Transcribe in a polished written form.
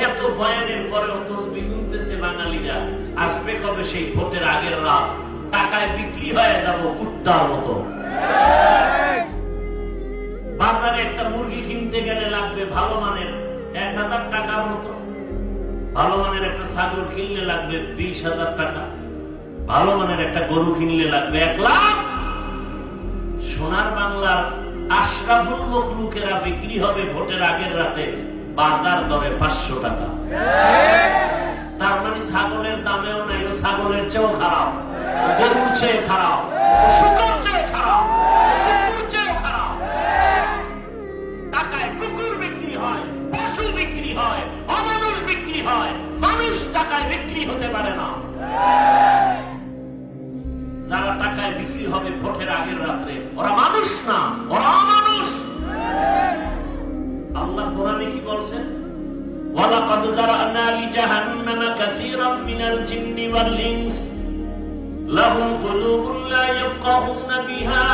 এত বয়ানের পরেও তসবিহ গুনতেছে বাঙালিরা। আসবে কবে সেই ভোটের আগের রাত, টাকায় বিক্রি হয়ে যাব কুত্তার মতো। বাজারে একটা মুরগি কিনতে গেলে লাগবে ভালো মানের 1000 টাকার মতো, ভালো মানের একটা ছাগল কিনলে লাগবে 20,000 টাকা, ভালো মানের একটা গরু কিনলে লাগবে 1 লাখ। সোনার বাংলার আশরাফুল মখলুকেরা বিক্রি হবে ভোটের আগের রাতে বাজার দরে 500 টাকা। তার মানে ছাগলের দামেও নাই, ও ছাগলের চেয়েও খারাপ, গরুর চেয়ে খারাপ, শুকর চেয়ে খারাপ, কুকুর চেয়ে খারাপ। টাকায় কুকুর বিক্রি হয়, পশু বিক্রি হয়, অমানুষ বিক্রি হয়, মানুষ টাকায় বিক্রি হতে পারে না। যারা টাকায় বিক্রি হবে ভোটের আগের রাত্রে, ওরা মানুষ না, ওরা অমানুষ। আল্লাহ কোরআনে কি বলছেন? ওয়ালাকাদ যারানা লিজাহান্নামা কাসীরাম মিনাল জিন্নি ওয়াল ইনস লাহুম কুলুবুন লা ইয়াফকাহুনা বিহা